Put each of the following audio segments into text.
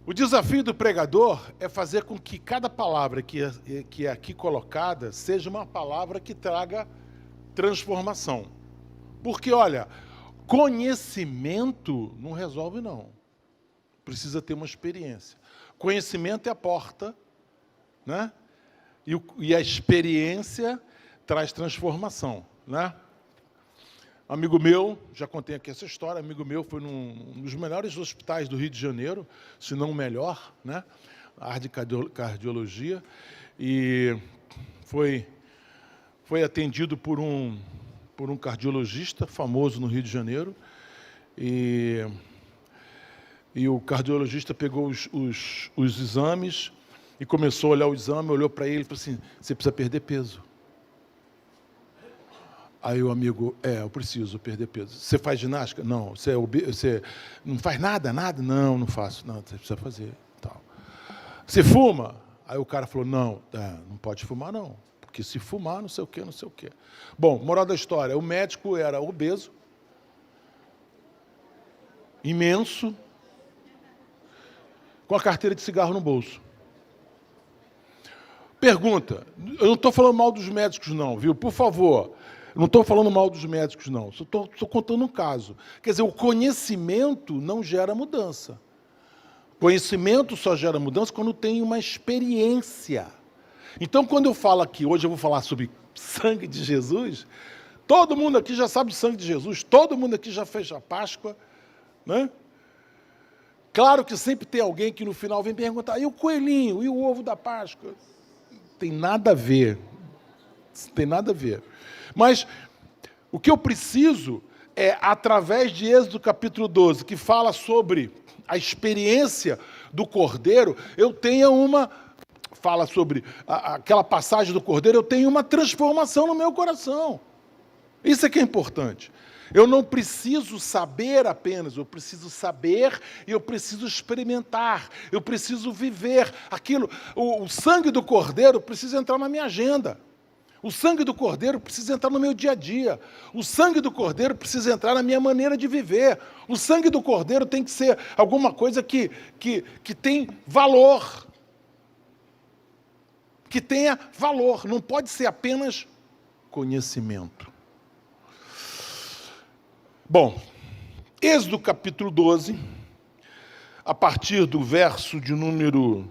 O desafio do pregador é fazer com que cada palavra que é aqui colocada seja uma palavra que traga transformação. Porque, olha, conhecimento não resolve, não. Precisa ter uma experiência. Conhecimento é a porta, né? E a experiência traz transformação, né? Amigo meu, já contei aqui essa história, amigo meu foi num dos melhores hospitais do Rio de Janeiro, se não o melhor, né? A área de cardiologia, e foi atendido por um cardiologista famoso no Rio de Janeiro, e o cardiologista pegou os exames e começou a olhar o exame, olhou para ele e falou assim: você precisa perder peso. Aí o amigo: eu preciso perder peso. Você faz ginástica? Não. Você não faz nada? Não faço. Não, você precisa fazer. Tal. Você fuma? Aí o cara falou: não pode fumar não, porque se fumar não sei o quê, não sei o quê. Bom, moral da história, o médico era obeso, imenso, com a carteira de cigarro no bolso. Pergunta, eu não estou falando mal dos médicos não, viu? Por favor. Não estou falando mal dos médicos, não. Estou contando um caso. Quer dizer, o conhecimento não gera mudança. Conhecimento só gera mudança quando tem uma experiência. Então, quando eu falo aqui, hoje eu vou falar sobre sangue de Jesus, todo mundo aqui já sabe o sangue de Jesus, todo mundo aqui já fez a Páscoa, né? Claro que sempre tem alguém que no final vem perguntar: e o coelhinho, e o ovo da Páscoa? Tem nada a ver. Tem nada a ver. Mas o que eu preciso é, através de Êxodo capítulo 12, que fala sobre a experiência do Cordeiro, eu tenha fala sobre aquela passagem do Cordeiro, eu tenho uma transformação no meu coração. Isso é que é importante. Eu não preciso saber apenas, eu preciso saber e eu preciso experimentar, eu preciso viver aquilo. O sangue do Cordeiro precisa entrar na minha agenda. O sangue do Cordeiro precisa entrar no meu dia a dia. O sangue do Cordeiro precisa entrar na minha maneira de viver. O sangue do Cordeiro tem que ser alguma coisa que tem valor. Que tenha valor. Não pode ser apenas conhecimento. Bom, Êxodo capítulo 12, a partir do verso de número...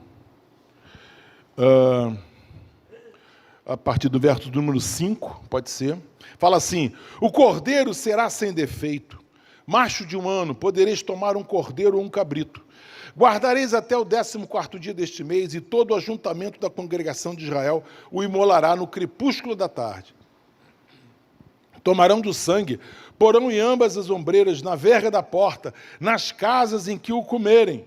a partir do verso número 5, pode ser, fala assim: o cordeiro será sem defeito, macho de 1 ano, podereis tomar um cordeiro ou um cabrito. Guardareis até o 14º dia deste mês, e todo o ajuntamento da congregação de Israel o imolará no crepúsculo da tarde. Tomarão do sangue, porão em ambas as ombreiras, na verga da porta, nas casas em que o comerem.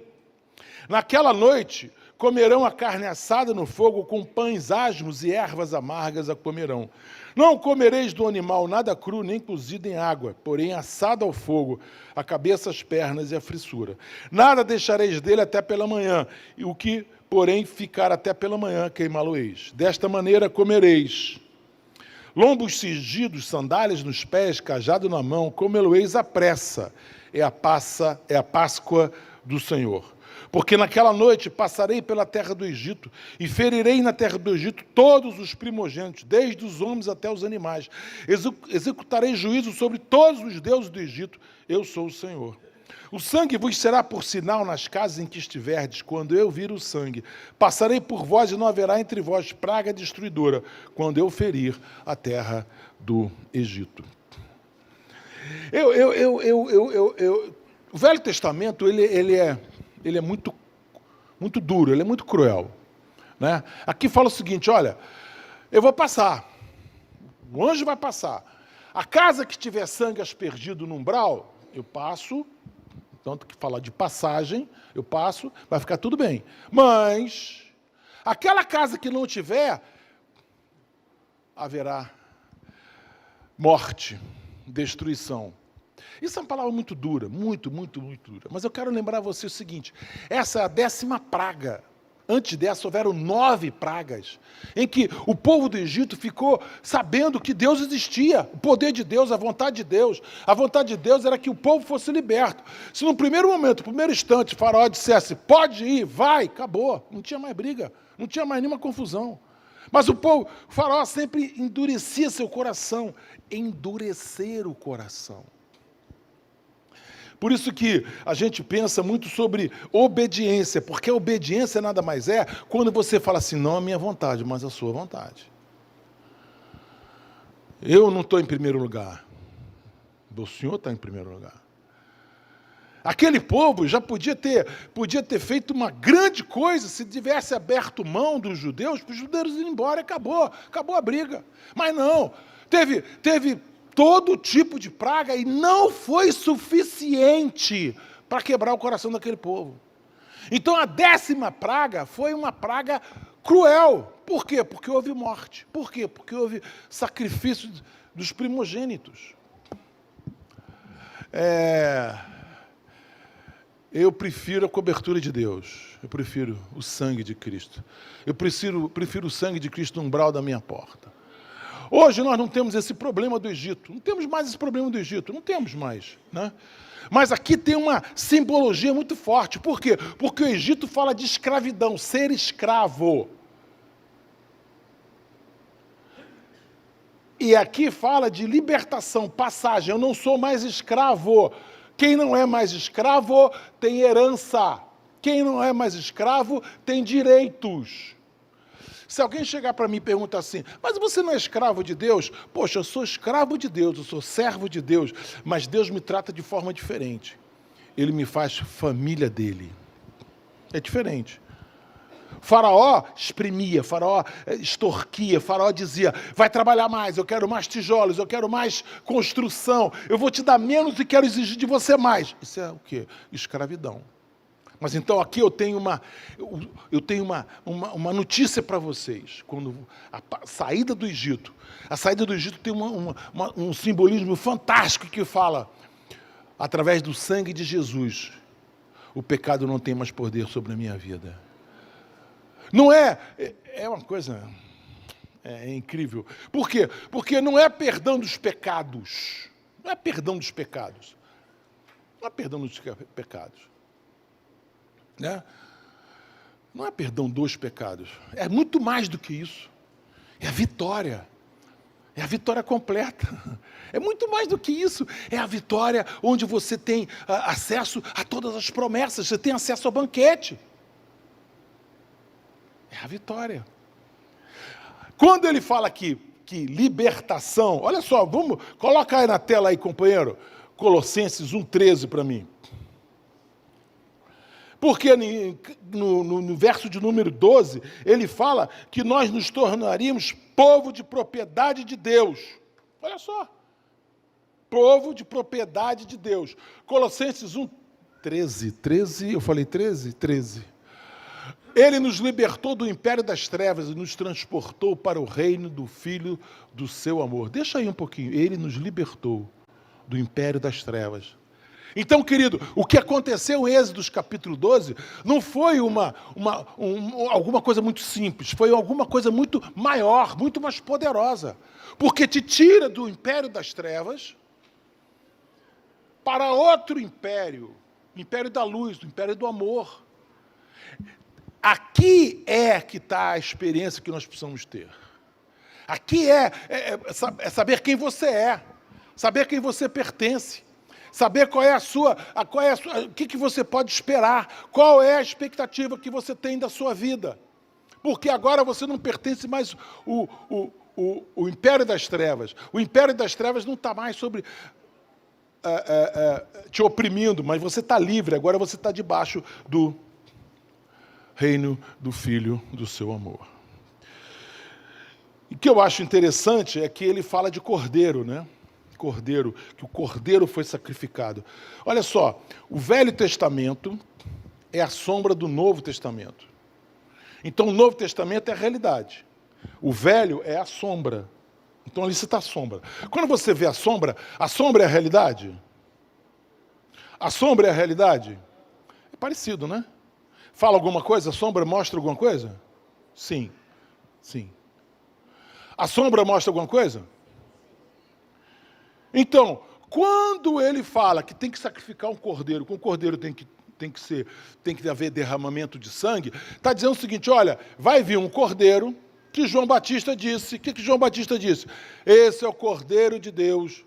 Naquela noite comerão a carne assada no fogo, com pães asmos e ervas amargas a comerão. Não comereis do animal nada cru, nem cozido em água, porém assado ao fogo, a cabeça, as pernas e a frissura. Nada deixareis dele até pela manhã, e o que, porém, ficar até pela manhã, queimá-lo-eis. Desta maneira comereis. Lombos cingidos, sandálias nos pés, cajado na mão, comê-lo-eis à pressa. É a Páscoa do Senhor. Porque naquela noite passarei pela terra do Egito, e ferirei na terra do Egito todos os primogênitos, desde os homens até os animais. Executarei juízo sobre todos os deuses do Egito. Eu sou o Senhor. O sangue vos será por sinal nas casas em que estiverdes, quando eu vir o sangue. Passarei por vós, e não haverá entre vós praga destruidora, quando eu ferir a terra do Egito. O Velho Testamento, ele é muito duro, ele é muito cruel, né? Aqui fala o seguinte: olha, eu vou passar, o anjo vai passar. A casa que tiver sangue aspergido no umbral, eu passo, tanto que fala de passagem, eu passo, vai ficar tudo bem. Mas, aquela casa que não tiver, haverá morte, destruição. Isso é uma palavra muito dura, muito dura. Mas eu quero lembrar você o seguinte: essa é a 10ª praga Antes dessa, houveram 9 pragas, em que o povo do Egito ficou sabendo que Deus existia, o poder de Deus, a vontade de Deus. A vontade de Deus era que o povo fosse liberto. Se no primeiro momento, no primeiro instante, o faraó dissesse, pode ir, vai, acabou, não tinha mais briga, não tinha mais nenhuma confusão. Mas o faraó sempre endurecia seu coração, endurecer o coração. Por isso que a gente pensa muito sobre obediência, porque a obediência nada mais é quando você fala assim, não a minha vontade, mas a sua vontade. Eu não estou em primeiro lugar, o Senhor está em primeiro lugar. Aquele povo já podia ter feito uma grande coisa se tivesse aberto mão dos judeus, para os judeus irem embora, acabou a briga. Mas não, teve todo tipo de praga e não foi suficiente para quebrar o coração daquele povo. Então a 10ª praga foi uma praga cruel. Por quê? Porque houve morte. Por quê? Porque houve sacrifício dos primogênitos. Eu prefiro a cobertura de Deus. Eu prefiro o sangue de Cristo. Eu prefiro o sangue de Cristo no umbral da minha porta. Hoje nós não temos esse problema do Egito. Não temos mais esse problema do Egito. Não temos mais, né? Mas aqui tem uma simbologia muito forte. Por quê? Porque o Egito fala de escravidão, ser escravo. E aqui fala de libertação, passagem. Eu não sou mais escravo. Quem não é mais escravo tem herança. Quem não é mais escravo tem direitos. Se alguém chegar para mim e perguntar assim, mas você não é escravo de Deus? Poxa, eu sou escravo de Deus, eu sou servo de Deus, mas Deus me trata de forma diferente. Ele me faz família dele. É diferente. Faraó exprimia, Faraó extorquia, Faraó dizia, vai trabalhar mais, eu quero mais tijolos, eu quero mais construção, eu vou te dar menos e quero exigir de você mais. Isso é o quê? Escravidão. Mas então aqui eu tenho uma notícia para vocês. Quando a saída do Egito tem um simbolismo fantástico que fala, através do sangue de Jesus, o pecado não tem mais poder sobre a minha vida. Não é uma coisa incrível. Por quê? Porque não é perdão dos pecados. Não é perdão dos pecados. Não é perdão dos pecados. Né? Não é perdão dos pecados. É muito mais do que isso. É a vitória. É a vitória completa. É muito mais do que isso. É a vitória onde você tem acesso a todas as promessas. Você tem acesso ao banquete. É a vitória. Quando ele fala aqui que libertação, olha só, coloca aí na tela aí, companheiro, Colossenses 1,13 para mim. Porque no verso de número 12, ele fala que nós nos tornaríamos povo de propriedade de Deus. Olha só. Povo de propriedade de Deus. Colossenses 1,13. 13, eu falei 13? 13. Ele nos libertou do império das trevas e nos transportou para o reino do Filho do seu amor. Deixa aí um pouquinho. Ele nos libertou do império das trevas. Então, querido, o que aconteceu em Êxodo capítulo 12 não foi alguma coisa muito simples, foi alguma coisa muito maior, muito mais poderosa. Porque te tira do império das trevas para outro império, o império da luz, o império do amor. Aqui é que está a experiência que nós precisamos ter. Aqui é saber quem você é, saber quem você pertence, saber o que você pode esperar, qual é a expectativa que você tem da sua vida. Porque agora você não pertence mais o império das trevas. O império das trevas não está mais sobre te oprimindo, mas você está livre, agora você está debaixo do reino do Filho do seu amor. E o que eu acho interessante é que ele fala de cordeiro, né? Cordeiro, que o cordeiro foi sacrificado. Olha só, o Velho Testamento é a sombra do Novo Testamento. Então o Novo Testamento é a realidade. O Velho é a sombra. Então ali você está a sombra. Quando você vê a sombra é a realidade? A sombra é a realidade? É parecido, né? Fala alguma coisa? A sombra mostra alguma coisa? Sim. Sim. A sombra mostra alguma coisa? Então, quando ele fala que tem que sacrificar um cordeiro, que um cordeiro tem que haver derramamento de sangue, está dizendo o seguinte, olha, vai vir um cordeiro que João Batista disse. O que João Batista disse? Esse é o Cordeiro de Deus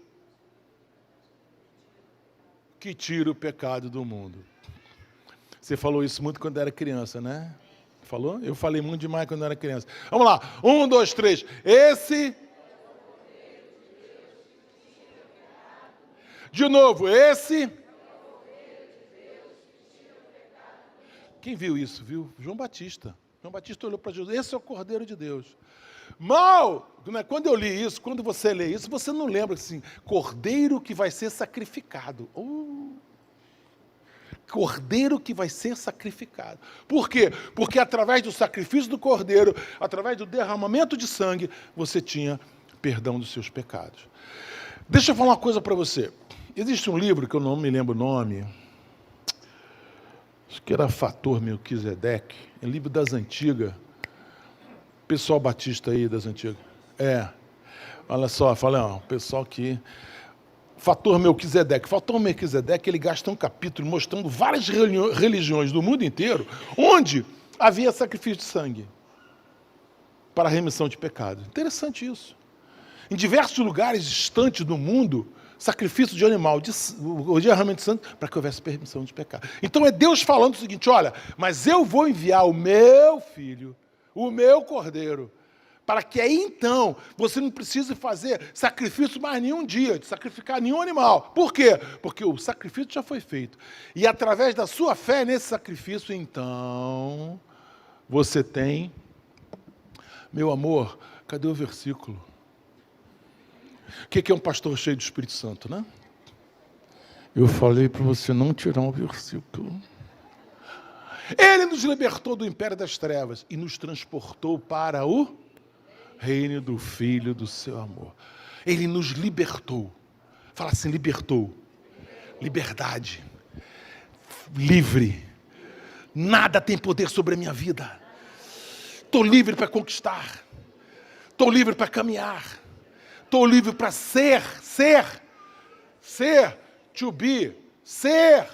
que tira o pecado do mundo. Você falou isso muito quando era criança, né? Falou? Eu falei muito demais quando era criança. Vamos lá. 1, 2, 3. Esse... De novo, esse... Quem viu isso? Viu? João Batista. João Batista olhou para Jesus. Esse é o Cordeiro de Deus. Mal! Quando eu li isso, quando você lê isso, você não lembra assim, cordeiro que vai ser sacrificado. Cordeiro que vai ser sacrificado. Por quê? Porque através do sacrifício do cordeiro, através do derramamento de sangue, você tinha perdão dos seus pecados. Deixa eu falar uma coisa para você. Existe um livro que eu não me lembro o nome, acho que era Fator Melquisedeque, é livro das antigas. Pessoal batista aí das antigas. Olha só, fala, pessoal que... Fator Melquisedeque. Fator Melquisedeque, ele gasta um capítulo mostrando várias religiões do mundo inteiro, onde havia sacrifício de sangue para a remissão de pecados. Interessante isso. Em diversos lugares distantes do mundo, sacrifício de animal, o derramamento de sangue, para que houvesse permissão de pecado. Então é Deus falando o seguinte, olha, mas eu vou enviar o meu filho, o meu cordeiro, para que aí então você não precise fazer sacrifício mais nenhum dia, de sacrificar nenhum animal. Por quê? Porque o sacrifício já foi feito. E através da sua fé nesse sacrifício, então, você tem... Meu amor, cadê o versículo? O que é um pastor cheio do Espírito Santo, né? Eu falei para você não tirar um versículo. Ele nos libertou do império das trevas e nos transportou para o reino do Filho do seu amor. Ele nos libertou. Fala assim, libertou. Liberdade. Livre. Nada tem poder sobre a minha vida. Estou livre para conquistar. Estou livre para caminhar. Estou livre para ser, to be, ser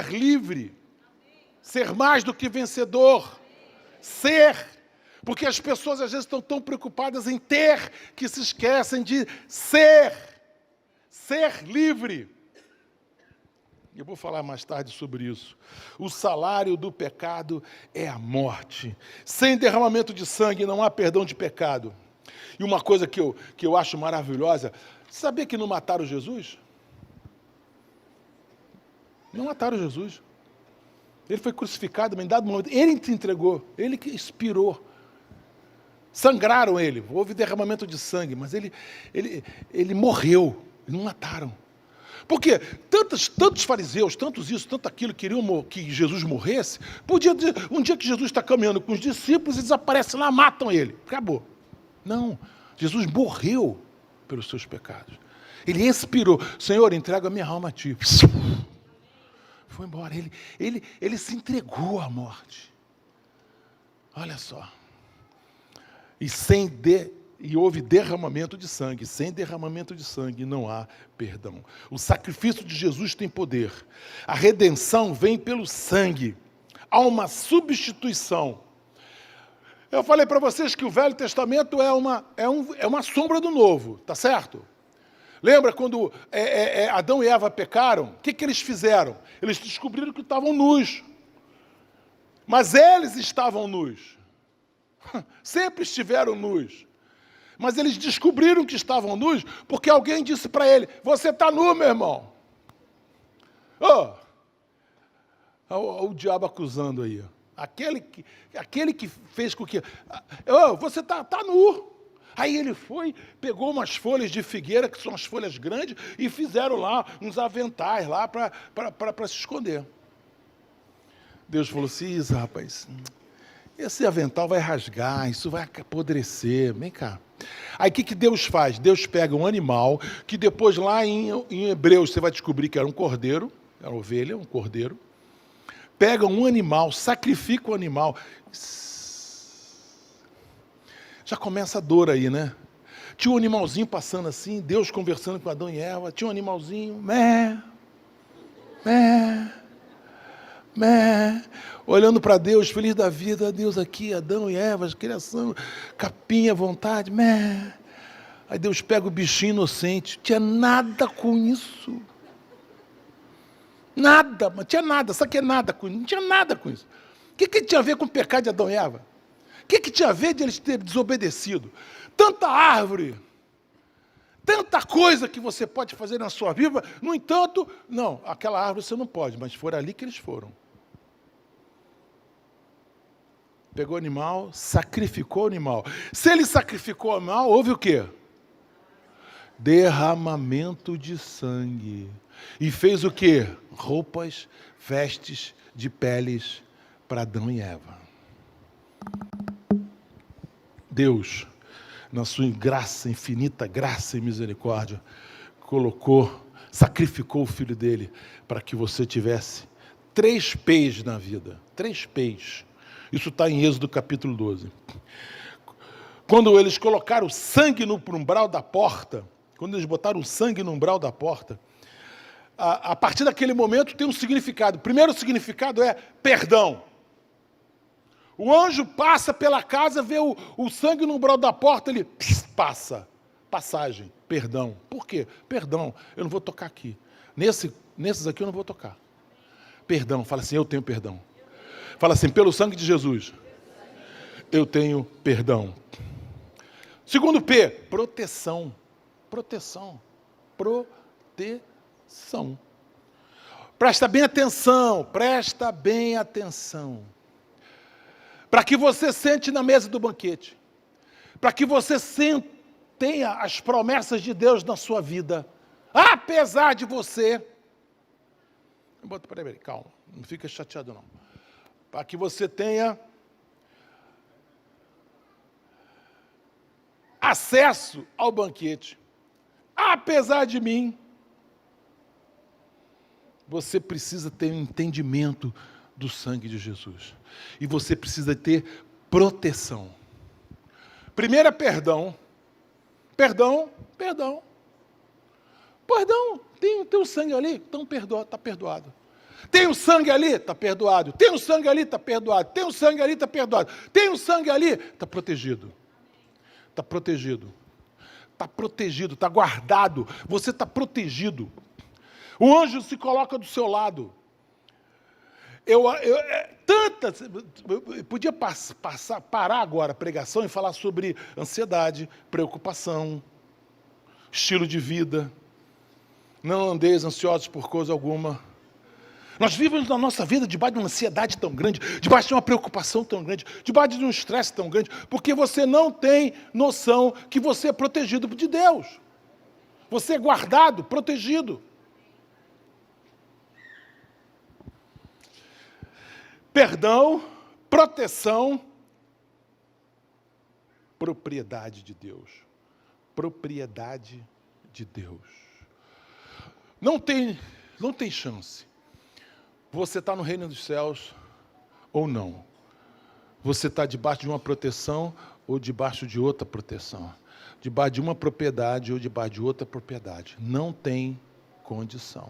livre, ser mais do que vencedor, porque as pessoas às vezes estão tão preocupadas em ter, que se esquecem de ser livre. Eu vou falar mais tarde sobre isso. O salário do pecado é a morte. Sem derramamento de sangue não há perdão de pecado. E uma coisa que eu acho maravilhosa, sabia que não mataram Jesus? Não mataram Jesus. Ele foi crucificado, mas em dado momento, ele se entregou, ele que expirou. Sangraram ele, houve derramamento de sangue, mas ele morreu, não mataram. Porque tantos fariseus, tantos isso, tanto aquilo, queriam que Jesus morresse, podia dizer, um dia que Jesus está caminhando com os discípulos, eles aparecem lá, matam ele. Acabou. Não, Jesus morreu pelos seus pecados. Ele expirou. Senhor, entrego a minha alma a ti. Foi embora. Ele se entregou à morte. Olha só. E houve derramamento de sangue. Sem derramamento de sangue não há perdão. O sacrifício de Jesus tem poder. A redenção vem pelo sangue. Há uma substituição. Eu falei para vocês que o Velho Testamento é uma sombra do Novo, tá certo? Lembra quando Adão e Eva pecaram? O que eles fizeram? Eles descobriram que estavam nus. Mas eles estavam nus. Sempre estiveram nus. Mas eles descobriram que estavam nus porque alguém disse para ele, você está nu, meu irmão. O diabo acusando aí. Aquele que fez com que... você está nu. Aí ele foi, pegou umas folhas de figueira, que são as folhas grandes, e fizeram lá uns aventais lá para se esconder. Deus falou assim, rapaz, Esse avental vai rasgar, isso vai apodrecer. Vem cá. Aí o que Deus faz? Deus pega um animal, que depois lá em Hebreus você vai descobrir que era um cordeiro, era uma ovelha, um cordeiro. Pega um animal, sacrifica o animal. Já começa a dor aí, né? Tinha um animalzinho passando assim, Deus conversando com Adão e Eva, tinha um animalzinho, mé, olhando para Deus, feliz da vida, Deus aqui, Adão e Eva, criação, capinha, vontade, mé. Aí Deus pega o bichinho inocente, tinha nada com isso. Nada, mas tinha nada, sabe o que é nada com isso? Não tinha nada com isso. O que tinha a ver com o pecado de Adão e Eva? O que tinha a ver de eles terem desobedecido? Tanta árvore, tanta coisa que você pode fazer na sua vida, no entanto, não, aquela árvore você não pode, mas foi ali que eles foram. Pegou o animal, sacrificou o animal. Se ele sacrificou o animal, houve o quê? Derramamento de sangue. E fez o quê? Roupas, vestes de peles para Adão e Eva. Deus, na sua graça, infinita graça e misericórdia, sacrificou o Filho dele para que você tivesse 3 P's na vida. 3 P's. Isso está em Êxodo capítulo 12. Quando eles colocaram sangue no umbral da porta, quando eles botaram sangue no umbral da porta, a partir daquele momento tem um significado. O primeiro significado é perdão. O anjo passa pela casa, vê o sangue no umbral da porta, ele passa. Passagem, perdão. Por quê? Perdão, eu não vou tocar aqui. Nesses aqui eu não vou tocar. Perdão, fala assim, eu tenho perdão. Fala assim, pelo sangue de Jesus, eu tenho perdão. Segundo P, proteção. Proteção. Proteção. Presta bem atenção, presta bem atenção. Para que você sente na mesa do banquete. Para que você tenha as promessas de Deus na sua vida. Apesar de você... Peraí, calma, não fica chateado não. Para que você tenha acesso ao banquete. Apesar de mim, você precisa ter um entendimento do sangue de Jesus. E você precisa ter proteção. Primeiro é perdão. Perdão. Perdão. Tem o sangue ali? Então está perdoado. Tem o sangue ali? Está perdoado. Tem o sangue ali? Está perdoado. Tem o sangue ali? Está perdoado. Tem o sangue ali? Está protegido. Está protegido. Está protegido, está guardado. Você está protegido. O anjo se coloca do seu lado. Eu podia parar agora a pregação e falar sobre ansiedade, preocupação, estilo de vida. Não andeis ansiosos por coisa alguma. Nós vivemos na nossa vida debaixo de uma ansiedade tão grande, debaixo de uma preocupação tão grande, debaixo de um estresse tão grande, porque você não tem noção que você é protegido de Deus. Você é guardado, protegido. Perdão, proteção, propriedade de Deus. Propriedade de Deus. Não tem chance. Você está no reino dos céus ou não. Você está debaixo de uma proteção ou debaixo de outra proteção. Debaixo de uma propriedade ou debaixo de outra propriedade. Não tem condição.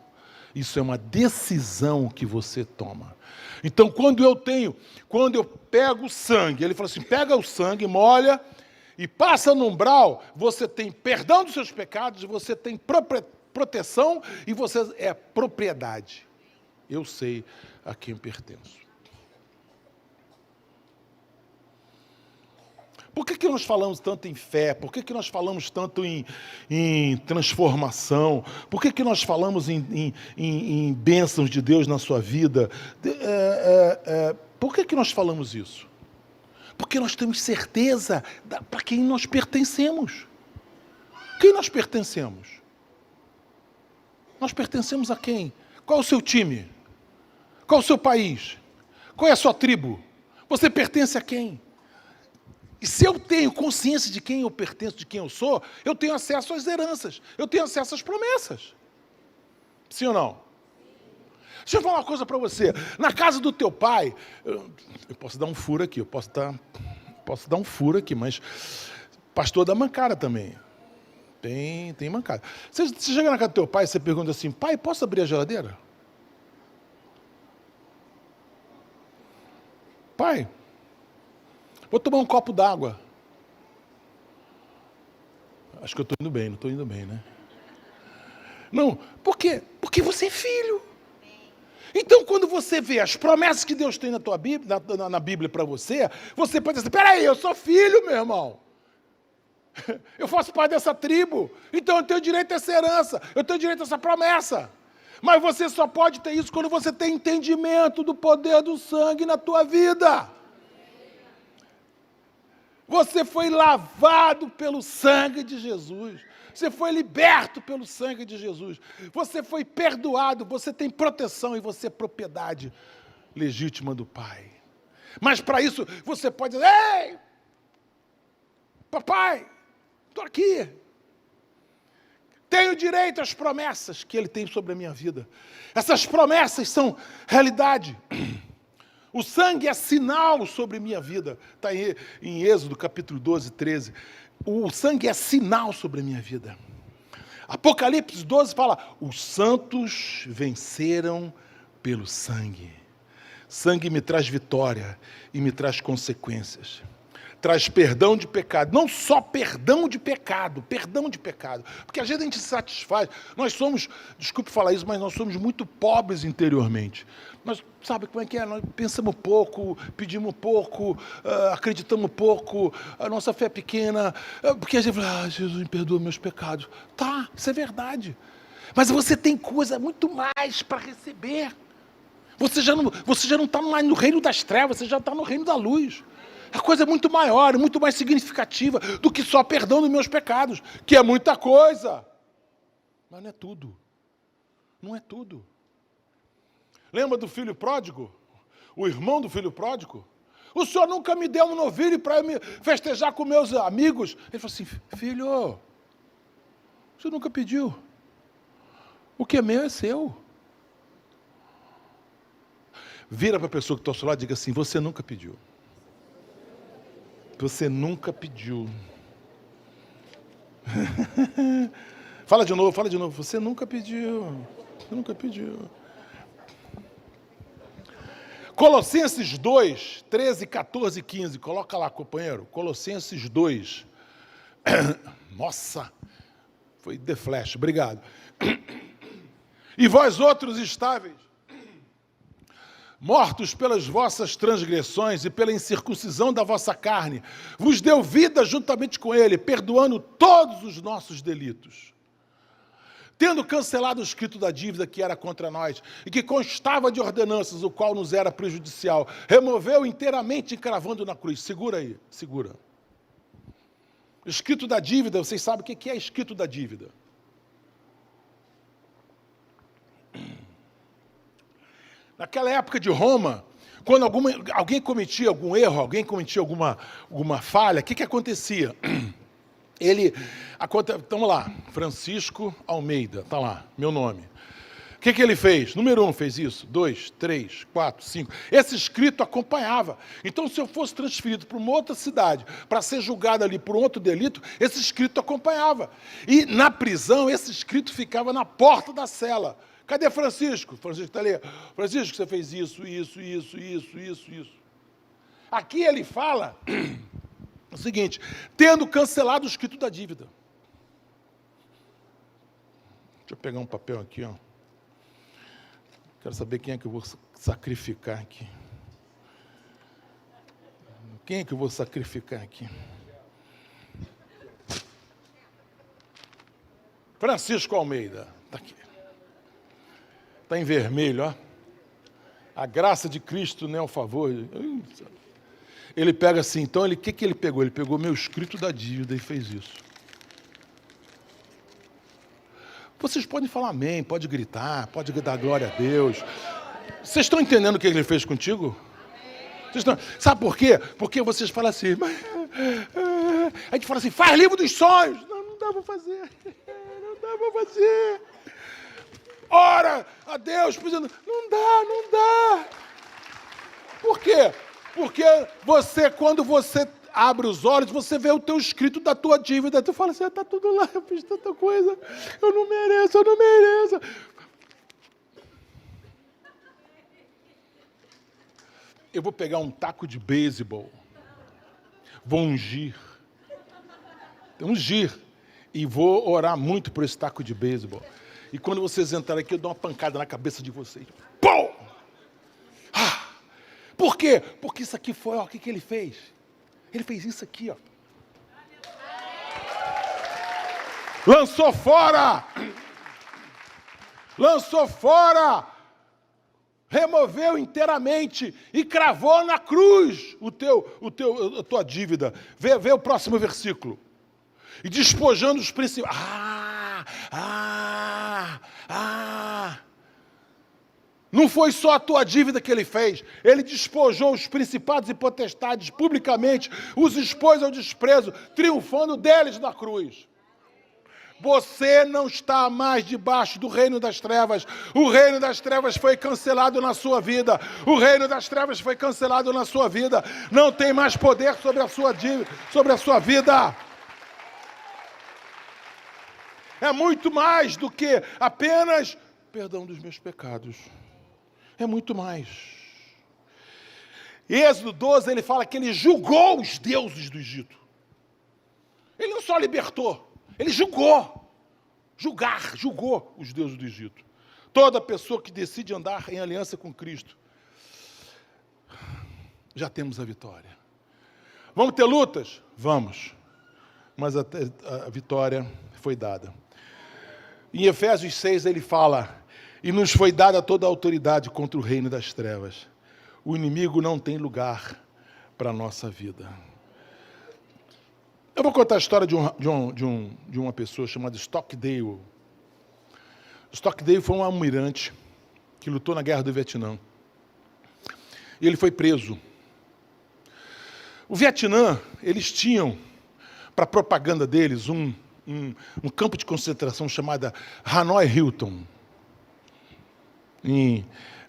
Isso é uma decisão que você toma. Então, quando eu pego o sangue, ele fala assim, pega o sangue, molha e passa no umbral, você tem perdão dos seus pecados, você tem proteção e você é propriedade. Eu sei a quem pertenço. Por que nós falamos tanto em fé? Por que nós falamos tanto em transformação? Por que nós falamos em bênçãos de Deus na sua vida? Por que nós falamos isso? Porque nós temos certeza para quem nós pertencemos. Quem nós pertencemos? Nós pertencemos a quem? Qual é o seu time? Qual é o seu país? Qual é a sua tribo? Você pertence a quem? E se eu tenho consciência de quem eu pertenço, de quem eu sou, eu tenho acesso às heranças, eu tenho acesso às promessas. Sim ou não? Deixa eu falar uma coisa para você. Na casa do teu pai, eu posso dar um furo aqui, posso dar um furo aqui, mas pastor da mancada também. Tem mancada. Você chega na casa do teu pai e você pergunta assim, pai, posso abrir a geladeira? Pai, vou tomar um copo d'água. Acho que eu estou indo bem, não estou indo bem, né? Não, por quê? Porque você é filho. Então, quando você vê as promessas que Deus tem na tua Bíblia, na Bíblia para você, você pode dizer, peraí, eu sou filho, meu irmão. Eu faço parte dessa tribo, então eu tenho direito a essa herança, eu tenho direito a essa promessa. Mas você só pode ter isso quando você tem entendimento do poder do sangue na tua vida. Você foi lavado pelo sangue de Jesus. Você foi liberto pelo sangue de Jesus. Você foi perdoado, você tem proteção e você é propriedade legítima do Pai. Mas para isso você pode dizer, ei, papai, estou aqui. Tenho direito às promessas que Ele tem sobre a minha vida. Essas promessas são realidade. O sangue é sinal sobre minha vida. Está em Êxodo, capítulo 12, 13. O sangue é sinal sobre a minha vida. Apocalipse 12 fala, os santos venceram pelo sangue. Sangue me traz vitória e me traz consequências. Traz perdão de pecado. Não só perdão de pecado. Porque às vezes a gente se satisfaz. Nós somos, desculpe falar isso, mas nós somos muito pobres interiormente. Nós, sabe como é que é? Nós pensamos pouco, pedimos pouco, acreditamos pouco, a nossa fé é pequena. Porque a gente fala, Jesus me perdoa meus pecados. Tá, isso é verdade. Mas você tem coisa muito mais para receber. Você já não está mais no reino das trevas, você já está no reino da luz. A coisa é muito maior, muito mais significativa do que só perdão dos meus pecados, que é muita coisa. Mas não é tudo. Não é tudo. Lembra do filho pródigo? O irmão do filho pródigo? O senhor nunca me deu um novilho para eu me festejar com meus amigos. Ele falou assim, filho, o senhor nunca pediu. O que é meu é seu. Vira para a pessoa que está ao seu lado e diga assim, você nunca pediu. Você nunca pediu. Fala de novo. Você nunca pediu. Você nunca pediu. Colossenses 2, 13, 14 e 15. Coloca lá, companheiro. Colossenses 2. Nossa, foi de flash. Obrigado. E vós outros estáveis, mortos pelas vossas transgressões e pela incircuncisão da vossa carne, vos deu vida juntamente com ele, perdoando todos os nossos delitos. Tendo cancelado o escrito da dívida que era contra nós, e que constava de ordenanças, o qual nos era prejudicial, removeu inteiramente encravando na cruz. Segura aí, segura. Escrito da dívida, vocês sabem o que é escrito da dívida? Naquela época de Roma, quando alguém cometia algum erro, alguém cometia alguma falha, o que acontecia? Vamos lá, Francisco Almeida, está lá, meu nome. O que ele fez? Número 1 fez isso, 2, 3, 4, 5. Esse escrito acompanhava. Então, se eu fosse transferido para uma outra cidade, para ser julgado ali por um outro delito, esse escrito acompanhava. E na prisão, esse escrito ficava na porta da cela. Cadê Francisco? Francisco está ali. Francisco, você fez isso. Aqui ele fala o seguinte, tendo cancelado o escrito da dívida. Deixa eu pegar um papel aqui, ó. Quero saber quem é que eu vou sacrificar aqui. Quem é que eu vou sacrificar aqui? Francisco Almeida. Está aqui. Está em vermelho, ó. A graça de Cristo não é o favor. Ele pega assim, então, o que ele pegou? Ele pegou meu escrito da dívida e fez isso. Vocês podem falar amém, pode gritar, pode dar glória a Deus. Vocês estão entendendo o que ele fez contigo? Sabe por quê? Porque vocês falam assim, a gente fala assim, faz livro dos sonhos. Não dá para fazer. Não dá para fazer. Ora a Deus, pedindo, não dá. Por quê? Porque quando você abre os olhos, você vê o teu escrito da tua dívida. Tu fala assim, está tudo lá, eu fiz tanta coisa, eu não mereço. Eu vou pegar um taco de beisebol, vou ungir, e vou orar muito por esse taco de beisebol. E quando vocês entrarem aqui, eu dou uma pancada na cabeça de vocês. Pum! Por quê? Porque isso aqui foi, ó, o que ele fez? Ele fez isso aqui, ó. Lançou fora! Removeu inteiramente e cravou na cruz a tua dívida. Vê o próximo versículo. E despojando os principais. Não foi só a tua dívida que ele fez. Ele despojou os principados e potestades publicamente, os expôs ao desprezo, triunfando deles na cruz. Você não está mais debaixo do reino das trevas. O reino das trevas foi cancelado na sua vida. Não tem mais poder sobre a sua dívida, sobre a sua vida. É muito mais do que apenas perdão dos meus pecados. É muito mais. Êxodo 12, ele fala que ele julgou os deuses do Egito. Ele não só libertou, ele julgou os deuses do Egito. Toda pessoa que decide andar em aliança com Cristo, já temos a vitória. Vamos ter lutas? Vamos. Mas a vitória foi dada. Em Efésios 6 ele fala, e nos foi dada toda a autoridade contra o reino das trevas. O inimigo não tem lugar para a nossa vida. Eu vou contar a história de uma pessoa chamada Stockdale. Stockdale foi um almirante que lutou na Guerra do Vietnã. E ele foi preso. O Vietnã, eles tinham, para a propaganda deles, um campo de concentração chamado Hanoi Hilton.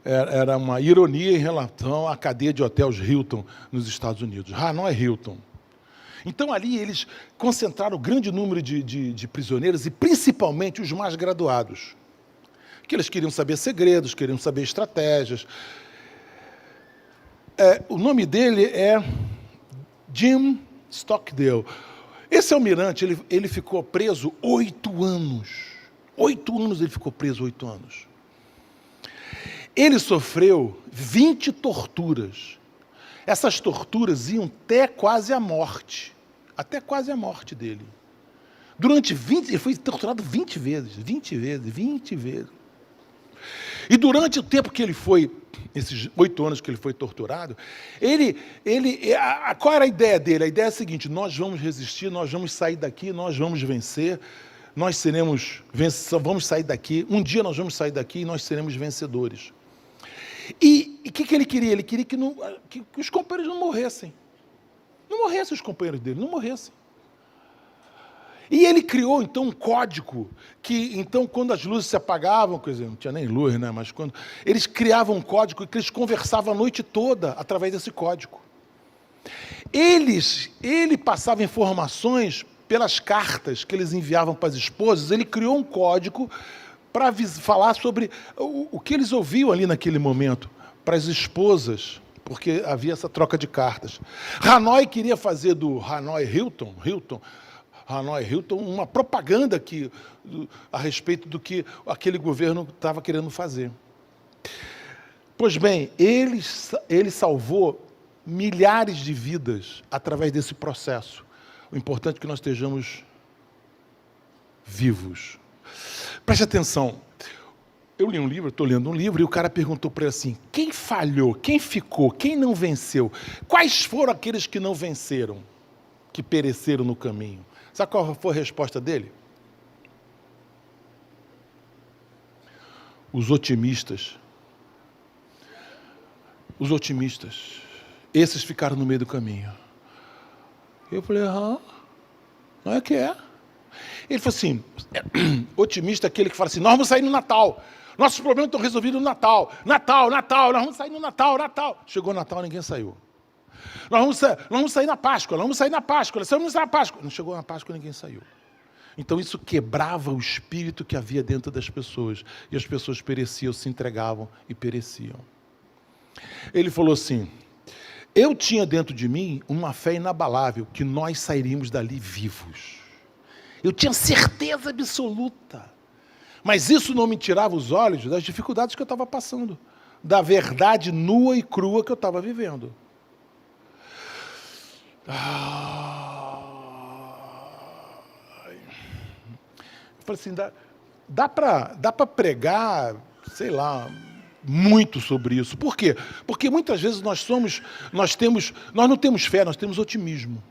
Era uma ironia em relação à cadeia de hotéis Hilton nos Estados Unidos. Hanoi Hilton. Então, ali, eles concentraram um grande número de prisioneiros, e principalmente os mais graduados. Que eles queriam saber segredos, queriam saber estratégias. O nome dele é Jim Stockdale. Esse almirante, ele ficou preso 8 anos. 8 anos ele ficou preso, 8 anos. Ele sofreu 20 torturas. Essas torturas iam até quase a morte. Até quase a morte dele. Ele foi torturado 20 vezes. E durante o tempo que ele foi, esses 8 anos que ele foi torturado, qual era a ideia dele? A ideia é a seguinte: nós vamos resistir, nós vamos sair daqui, nós vamos vencer, vamos sair daqui, um dia nós vamos sair daqui e nós seremos vencedores. E o que ele queria? Ele queria que os companheiros não morressem. Não morressem os companheiros dele, não morressem. E ele criou, então, um código que, então, quando as luzes se apagavam, quer dizer, não tinha nem luz, né? Mas quando eles criavam um código que eles conversavam a noite toda através desse código. Ele passava informações pelas cartas que eles enviavam para as esposas. Ele criou um código para falar sobre o que eles ouviam ali naquele momento, para as esposas, porque havia essa troca de cartas. Hanoi queria fazer do Hanoi Hilton, uma propaganda a respeito do que aquele governo estava querendo fazer. Pois bem, ele salvou milhares de vidas através desse processo. O importante é que nós estejamos vivos. Preste atenção. Estou lendo um livro, e o cara perguntou para ele assim: quem falhou, quem ficou, quem não venceu? Quais foram aqueles que não venceram, que pereceram no caminho? Sabe qual foi a resposta dele? Os otimistas. Os otimistas. Esses ficaram no meio do caminho. Eu falei, não é que é. Ele falou assim, otimista é aquele que fala assim, nós vamos sair no Natal. Nossos problemas estão resolvidos no Natal. Natal, nós vamos sair no Natal. Chegou o Natal, ninguém saiu. Nós vamos sair na Páscoa, Não chegou na Páscoa, ninguém saiu. Então isso quebrava o espírito que havia dentro das pessoas. E as pessoas pereciam, se entregavam e pereciam. Ele falou assim, eu tinha dentro de mim uma fé inabalável que nós sairíamos dali vivos. Eu tinha certeza absoluta. Mas isso não me tirava os olhos das dificuldades que eu estava passando. Da verdade nua e crua que eu estava vivendo. Eu falei assim, dá para pregar, sei lá, muito sobre isso. Por quê? Porque muitas vezes nós não temos fé, nós temos otimismo.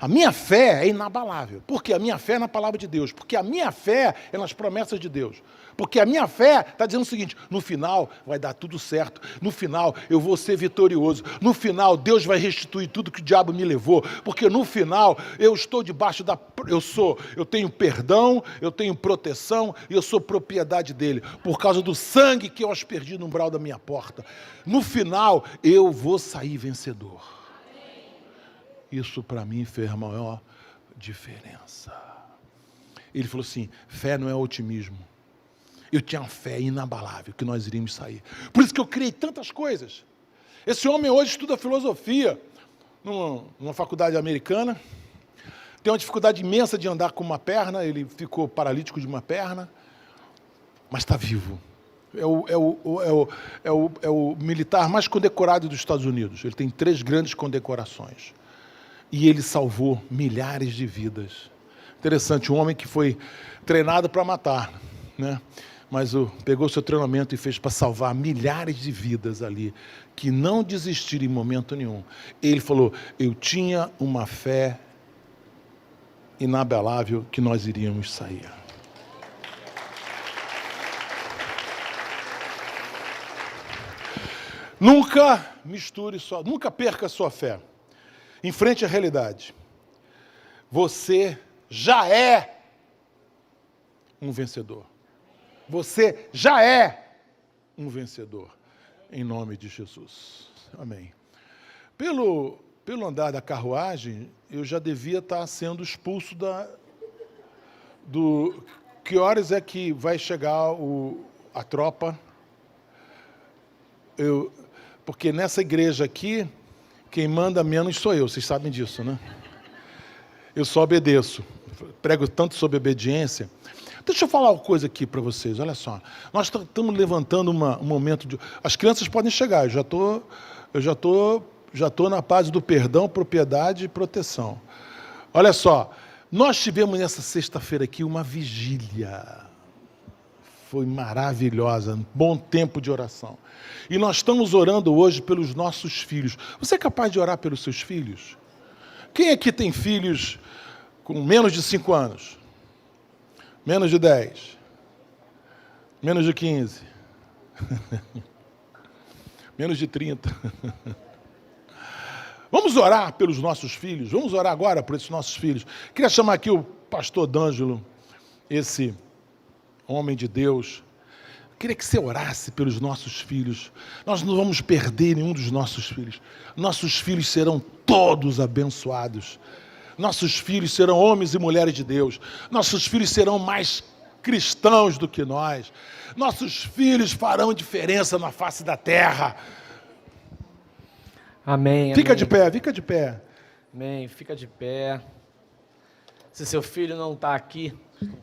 A minha fé é inabalável. Por quê? A minha fé é na palavra de Deus. Porque a minha fé é nas promessas de Deus. Porque a minha fé está dizendo o seguinte, no final vai dar tudo certo. No final eu vou ser vitorioso. No final Deus vai restituir tudo que o diabo me levou. Porque no final eu estou debaixo eu tenho perdão, eu tenho proteção e eu sou propriedade dele. Por causa do sangue que eu aspergi no umbral da minha porta. No final eu vou sair vencedor. Isso para mim fez a maior diferença. Ele falou assim, fé não é otimismo. Eu tinha uma fé inabalável que nós iríamos sair. Por isso que eu criei tantas coisas. Esse homem hoje estuda filosofia numa faculdade americana. Tem uma dificuldade imensa de andar com uma perna. Ele ficou paralítico de uma perna. Mas está vivo. É o militar mais condecorado dos Estados Unidos. Ele tem 3 grandes condecorações. E ele salvou milhares de vidas. Interessante, um homem que foi treinado para matar, né? Mas pegou seu treinamento e fez para salvar milhares de vidas ali, que não desistiram em momento nenhum. Ele falou, eu tinha uma fé inabalável que nós iríamos sair. Nunca perca a sua fé. Enfrente a realidade. Você já é um vencedor. Você já é um vencedor. Em nome de Jesus. Amém. Pelo andar da carruagem, eu já devia estar sendo expulso Que horas é que vai chegar a tropa? Porque nessa igreja aqui, quem manda menos sou eu, vocês sabem disso, né? Eu só obedeço. Prego tanto sobre obediência. Deixa eu falar uma coisa aqui para vocês, olha só. Nós estamos levantando um momento de... As crianças podem chegar, eu já tô na paz do perdão, propriedade e proteção. Olha só, nós tivemos nessa sexta-feira aqui uma vigília. Foi maravilhosa, um bom tempo de oração. E nós estamos orando hoje pelos nossos filhos. Você é capaz de orar pelos seus filhos? Quem aqui tem filhos com menos de 5 anos? Menos de 10? Menos de 15? Menos de 30? Vamos orar pelos nossos filhos? Vamos orar agora por esses nossos filhos. Queria chamar aqui o pastor D'Angelo, esse homem de Deus. Queria que você orasse pelos nossos filhos. Nós não vamos perder nenhum dos nossos filhos. Nossos filhos serão todos abençoados. Nossos filhos serão homens e mulheres de Deus. Nossos filhos serão mais cristãos do que nós. Nossos filhos farão diferença na face da terra. Amém. Fica de pé, fica de pé. Amém, fica de pé. Se seu filho não está aqui,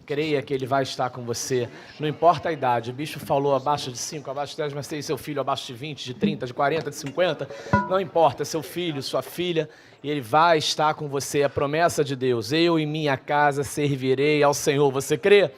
creia que ele vai estar com você. Não importa a idade. O bicho falou abaixo de 5, abaixo de 10, mas tem seu filho abaixo de 20, de 30, de 40, de 50. Não importa, seu filho, sua filha, e ele vai estar com você. É a promessa de Deus. Eu e minha casa servirei ao Senhor. Você crê?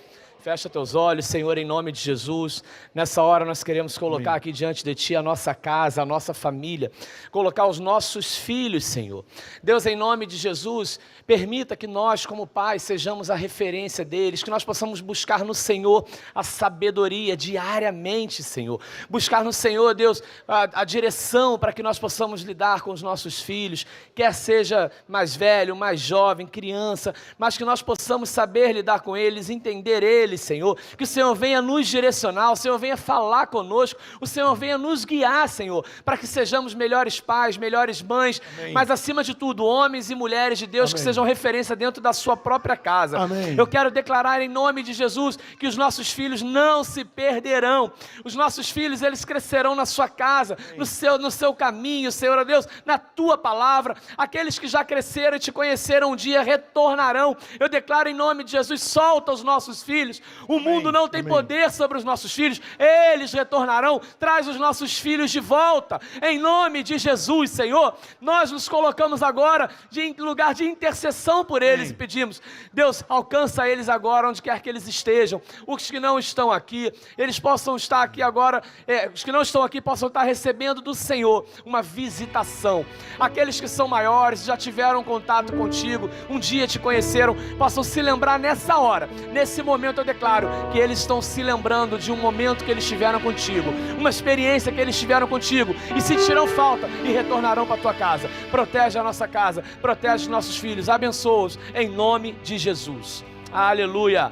Fecha teus olhos, Senhor, em nome de Jesus. Nessa hora nós queremos colocar aqui diante de Ti a nossa casa, a nossa família, colocar os nossos filhos, Senhor. Deus, em nome de Jesus, permita que nós, como pais, sejamos a referência deles, que nós possamos buscar no Senhor a sabedoria diariamente, Senhor. Buscar no Senhor, Deus, a direção para que nós possamos lidar com os nossos filhos, quer seja mais velho, mais jovem, criança, mas que nós possamos saber lidar com eles, entender eles, Senhor, que o Senhor venha nos direcionar, o Senhor venha falar conosco, o Senhor venha nos guiar, Senhor, para que sejamos melhores pais, melhores mães, amém, mas acima de tudo, homens e mulheres de Deus, amém, que sejam referência dentro da sua própria casa. Amém. Eu quero declarar em nome de Jesus que os nossos filhos não se perderão, os nossos filhos, eles crescerão na sua casa, no seu caminho, Senhor, ó Deus, na tua palavra. Aqueles que já cresceram e te conheceram um dia retornarão. Eu declaro em nome de Jesus, solta os nossos filhos. O mundo não tem poder sobre os nossos filhos, eles retornarão. Traz os nossos filhos de volta, em nome de Jesus, Senhor. Nós nos colocamos agora em lugar de intercessão por eles e pedimos, Deus, alcança eles agora, onde quer que eles estejam. Os que não estão aqui, eles possam estar aqui agora, os que não estão aqui possam estar recebendo do Senhor uma visitação. Aqueles que são maiores, já tiveram contato contigo, um dia te conheceram, possam se lembrar nessa hora, nesse momento eu declaro que eles estão se lembrando de um momento que eles tiveram contigo, uma experiência que eles tiveram contigo e sentirão falta e retornarão para a tua casa. Protege a nossa casa, protege os nossos filhos, abençoa-os em nome de Jesus. Aleluia.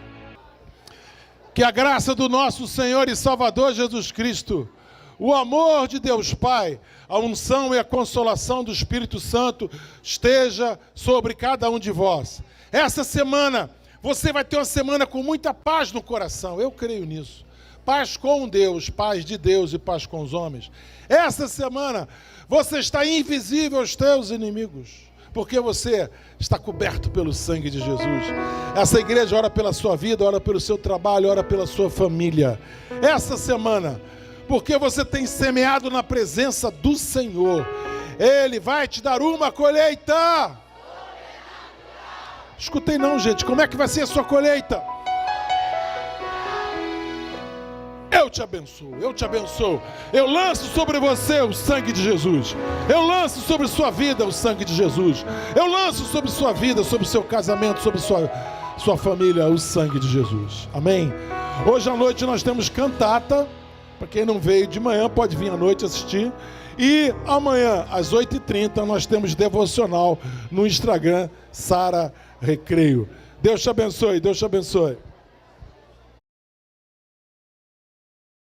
Que a graça do nosso Senhor e Salvador Jesus Cristo, o amor de Deus Pai, a unção e a consolação do Espírito Santo esteja sobre cada um de vós. Essa semana, você vai ter uma semana com muita paz no coração, eu creio nisso. Paz com Deus, paz de Deus e paz com os homens. Essa semana, você está invisível aos teus inimigos, porque você está coberto pelo sangue de Jesus. Essa igreja ora pela sua vida, ora pelo seu trabalho, ora pela sua família. Essa semana, porque você tem semeado na presença do Senhor, Ele vai te dar uma colheita. Escutei não, gente, como é que vai ser a sua colheita? Eu te abençoo, eu te abençoo. Eu lanço sobre você o sangue de Jesus. Eu lanço sobre sua vida o sangue de Jesus. Eu lanço sobre sua vida, sobre seu casamento, sobre sua família, o sangue de Jesus. Amém? Hoje à noite nós temos cantata. Para quem não veio de manhã, pode vir à noite assistir. E amanhã, às 8h30, nós temos devocional no Instagram, Sara Recreio. Deus te abençoe, Deus te abençoe.